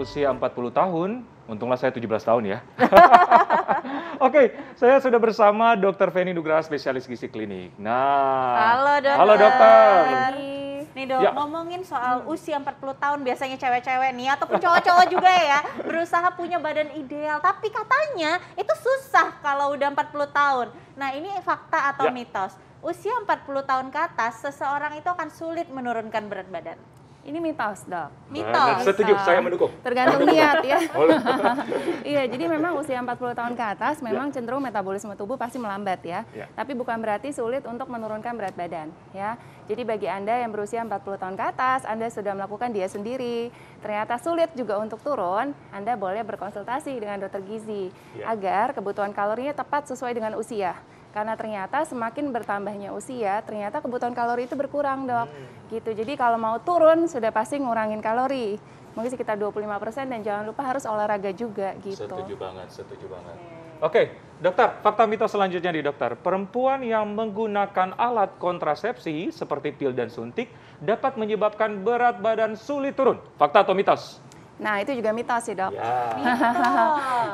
usia 40 tahun, untunglah saya 17 tahun ya. Oke, saya sudah bersama Dr. Feni Nugraha, spesialis gizi klinik. Nah, halo dokter. Halo dokter. Nih dok, Ya. ngomongin soal usia 40 tahun biasanya cewek-cewek nih ataupun cowok-cowok juga ya berusaha punya badan ideal, tapi katanya itu susah kalau udah 40 tahun. Nah, ini fakta atau Ya. mitos? Usia 40 tahun ke atas seseorang itu akan sulit menurunkan berat badan. Ini mitos, Dok. Mitos. Setuju, saya mendukung. Tergantung niat ya. Iya, jadi memang usia 40 tahun ke atas memang cenderung metabolisme tubuh pasti melambat ya. Tapi bukan berarti sulit untuk menurunkan berat badan ya. Jadi bagi Anda yang berusia 40 tahun ke atas, Anda sudah melakukan diet sendiri, ternyata sulit juga untuk turun, Anda boleh berkonsultasi dengan dokter gizi agar kebutuhan kalorinya tepat sesuai dengan usia. Karena ternyata semakin bertambahnya usia, ternyata kebutuhan kalori itu berkurang, Dok. Gitu. Jadi kalau mau turun sudah pasti ngurangin kalori. Mungkin sekitar 25% dan jangan lupa harus olahraga juga gitu. Setuju banget, setuju banget. Oke, dokter, fakta mitos selanjutnya nih dokter. Perempuan yang menggunakan alat kontrasepsi seperti pil dan suntik dapat menyebabkan berat badan sulit turun. Fakta atau mitos? Nah, itu juga mitos sih, Dok. Ya.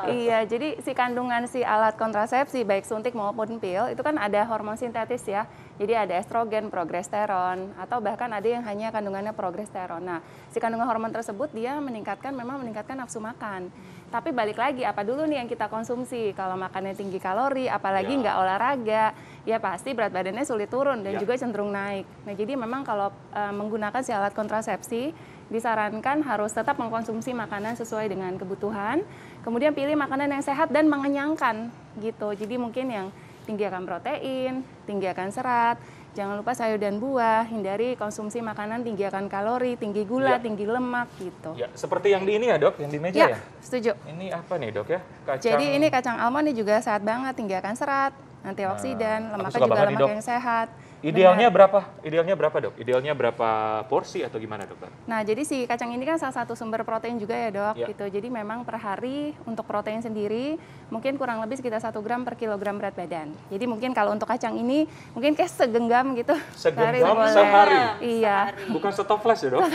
Iya, jadi si kandungan si alat kontrasepsi baik suntik maupun pil itu kan ada hormon sintetis ya. Jadi ada estrogen, progesteron, atau bahkan ada yang hanya kandungannya progesteron. Nah, si kandungan hormon tersebut dia memang meningkatkan nafsu makan. Tapi balik lagi, apa dulu nih yang kita konsumsi? Kalau makannya tinggi kalori, apalagi nggak olahraga, ya pasti berat badannya sulit turun dan juga cenderung naik. Nah, jadi memang kalau menggunakan si alat kontrasepsi, disarankan harus tetap mengkonsumsi makanan sesuai dengan kebutuhan, kemudian pilih makanan yang sehat dan mengenyangkan gitu. Jadi mungkin yang tinggi akan protein, tinggi akan serat, jangan lupa sayur dan buah, hindari konsumsi makanan tinggi akan kalori, tinggi gula, tinggi lemak gitu. Ya, seperti yang di ini ya dok, yang di meja ya? Setuju. Ini apa nih dok ya? Kacang... Jadi ini kacang almond ini juga sehat banget, tinggi akan serat, antioksidan, lemaknya juga lemak yang sehat. Idealnya berapa? Idealnya berapa dok? Idealnya berapa porsi atau gimana dokter? Nah, jadi si kacang ini kan salah satu sumber protein juga ya dok, gitu. Jadi memang per hari untuk protein sendiri mungkin kurang lebih sekitar 1 gram per kilogram berat badan. Jadi mungkin kalau untuk kacang ini mungkin kayak segenggam gitu. Segenggam sehari? Iya. Bukan stopflash ya dok?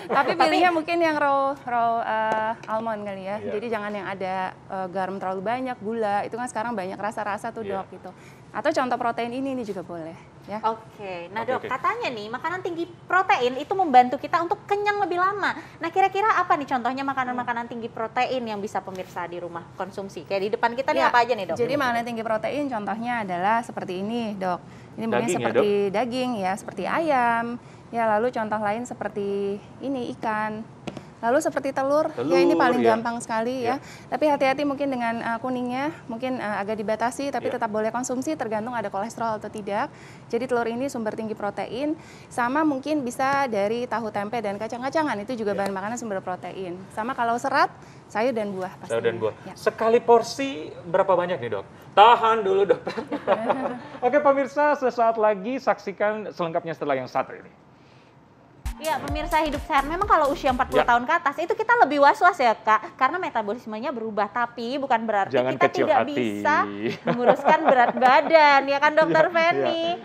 Tapi pilihnya mungkin yang raw almond kali ya. Jadi jangan yang ada garam terlalu banyak, gula. Itu kan sekarang banyak rasa-rasa tuh dok gitu. Atau contoh protein ini juga boleh ya. Oke, nah dok, katanya nih makanan tinggi protein itu membantu kita untuk kenyang lebih lama. Nah kira-kira apa nih contohnya makanan-makanan tinggi protein yang bisa pemirsa di rumah konsumsi? Kayak di depan kita nih apa aja nih dok? Jadi makanan tinggi protein contohnya adalah seperti ini dok. Ini mungkin seperti daging ya, seperti ayam. Ya lalu contoh lain seperti ini ikan. Lalu seperti telur, ya ini paling gampang sekali ya. Tapi hati-hati mungkin dengan kuningnya, mungkin agak dibatasi, tapi tetap boleh konsumsi tergantung ada kolesterol atau tidak. Jadi telur ini sumber tinggi protein, sama mungkin bisa dari tahu tempe dan kacang-kacangan, itu juga bahan makanan sumber protein. Sama kalau serat, sayur dan buah pastinya. Sayur dan buah. Ya. Sekali porsi berapa banyak nih dok? Tahan dulu dokter. Oke pemirsa, sesaat lagi saksikan selengkapnya setelah yang satu ini. Iya, pemirsa hidup sehat. Memang kalau usia 40 tahun ke atas itu kita lebih was-was ya, Kak. Karena metabolismenya berubah, tapi bukan berarti jangan kita tidak bisa menguruskan berat badan, ya kan Dokter Feni?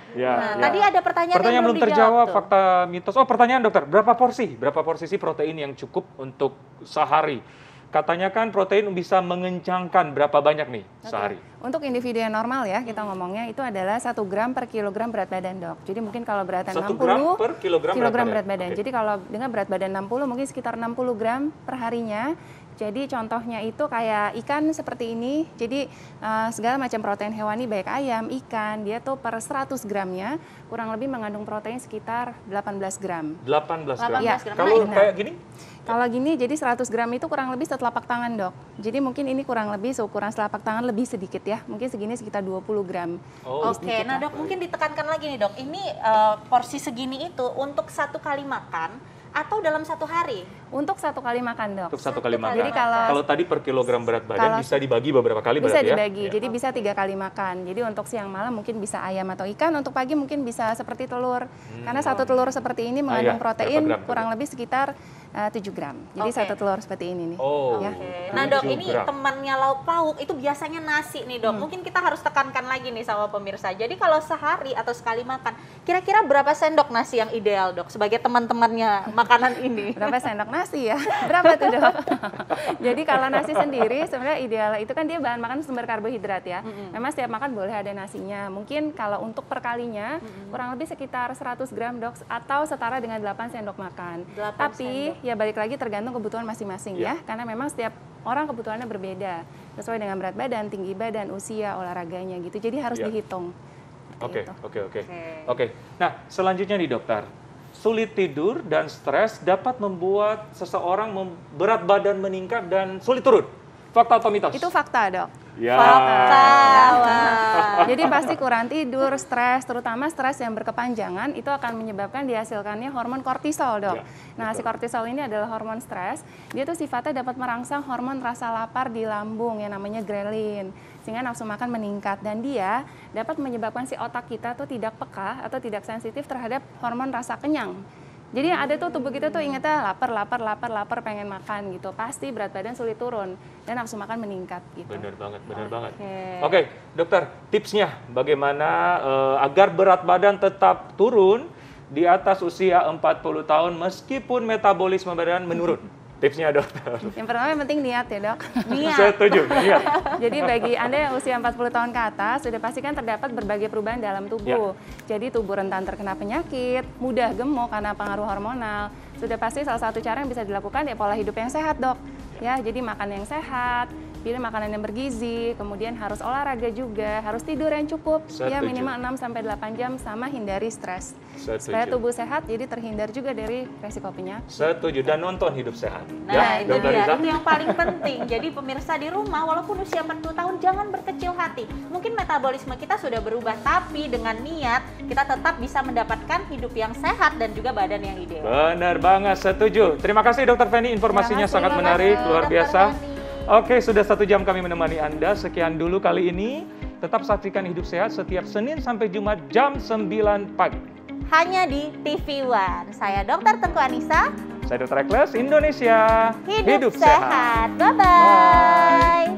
Tadi ada pertanyaan yang belum terjawab, fakta mitos. Oh, pertanyaan dokter, berapa porsi? Berapa porsi sih protein yang cukup untuk sehari? Katanya kan protein bisa mengencangkan berapa banyak nih sehari? Untuk individu yang normal ya, kita ngomongnya itu adalah 1 gram per kilogram berat badan dok. Jadi mungkin kalau beratan 1 60 gram per kilogram berat badan. Jadi kalau dengan berat badan 60 mungkin sekitar 60 gram per harinya. Jadi contohnya itu kayak ikan seperti ini. Jadi segala macam protein hewani baik ayam, ikan, dia tuh per 100 gramnya kurang lebih mengandung protein sekitar 18 gram. 18 gram? Ya. Kalau kayak gini? Kalau gini jadi 100 gram itu kurang lebih setelapak tangan dok. Jadi mungkin ini kurang lebih seukuran selapak tangan lebih sedikit ya. Mungkin segini sekitar 20 gram. Oke, nah dok mungkin ditekankan lagi nih dok. Ini porsi segini itu untuk 1 kali makan atau dalam 1 hari? Untuk 1 kali makan dok. Untuk 1 kali makan. Jadi kalau tadi per kilogram berat badan bisa dibagi beberapa kali bisa berarti dibagi, ya? Jadi bisa 3 kali makan. Jadi untuk siang malam mungkin bisa ayam atau ikan, untuk pagi mungkin bisa seperti telur. Karena 1 telur seperti ini mengandung protein kurang lebih sekitar 7 gram. Jadi 1 telur seperti ini nih. Ya. Nah dok, ini temannya lauk pauk itu biasanya nasi nih dok. Mungkin kita harus tekankan lagi nih sama pemirsa. Jadi kalau sehari atau sekali makan, kira-kira berapa sendok nasi yang ideal dok? Sebagai teman-temannya makanan ini? Berapa sendok nasi ya? Berapa tuh dok? Jadi kalau nasi sendiri sebenarnya ideal itu kan dia bahan makan sumber karbohidrat ya. Memang setiap makan boleh ada nasinya. Mungkin kalau untuk perkalinya kurang lebih sekitar 100 gram dok, atau setara dengan 8 sendok makan. 8 Tapi sendok. ya balik lagi tergantung kebutuhan masing-masing ya. Karena memang setiap orang kebutuhannya berbeda. Sesuai dengan berat badan, tinggi badan, usia, olahraganya gitu. Jadi harus dihitung. Oke. Gitu. Oke. Nah, selanjutnya nih dokter. Sulit tidur dan stres dapat membuat seseorang berat badan meningkat dan sulit turun. Fakta atau mitos? Itu fakta dok. Ya. Fakta. Jadi pasti kurang tidur, stres, terutama stres yang berkepanjangan itu akan menyebabkan dihasilkannya hormon kortisol dok. Ya, Nah si kortisol ini adalah hormon stres, dia tuh sifatnya dapat merangsang hormon rasa lapar di lambung yang namanya grelin. Sehingga nafsu makan meningkat dan dia dapat menyebabkan si otak kita tuh tidak peka atau tidak sensitif terhadap hormon rasa kenyang. Jadi yang ada tuh tubuh kita tuh ingetnya lapar, pengen makan gitu. Pasti berat badan sulit turun dan nafsu makan meningkat gitu. Benar banget. Oke, dokter, tipsnya bagaimana agar berat badan tetap turun di atas usia 40 tahun meskipun metabolisme badan menurun? Tipsnya dokter. Yang pertama yang penting niat ya dok. Niat. Setuju, niat. Jadi bagi Anda yang usia 40 tahun ke atas, sudah pastikan terdapat berbagai perubahan dalam tubuh. Jadi tubuh rentan terkena penyakit, mudah gemuk karena pengaruh hormonal. Sudah pasti salah satu cara yang bisa dilakukan ya pola hidup yang sehat dok. Ya, jadi makan yang sehat, pilih makanan yang bergizi, kemudian harus olahraga juga, harus tidur yang cukup, ya minimal 6-8 jam, sama hindari stres. Supaya tubuh sehat, jadi terhindar juga dari resiko penyakit. Setuju, dan nonton Hidup Sehat. Nah, itu Dokter dia, Riza? itu yang paling penting. Jadi pemirsa di rumah, walaupun usia 40 tahun, jangan berkecil hati. Mungkin metabolisme kita sudah berubah, tapi dengan niat, kita tetap bisa mendapatkan hidup yang sehat dan juga badan yang ideal. Benar banget, setuju. Terima kasih Dokter Feni, informasinya sangat menarik, luar Dokter biasa. Feni. Oke, sudah 1 jam kami menemani Anda. Sekian dulu kali ini. Tetap saksikan Hidup Sehat setiap Senin sampai Jumat jam 9 pagi. Hanya di TV One. Saya Dr. Tengku Anissa. Saya Dr. Ekles, Indonesia. Hidup sehat. Bye-bye.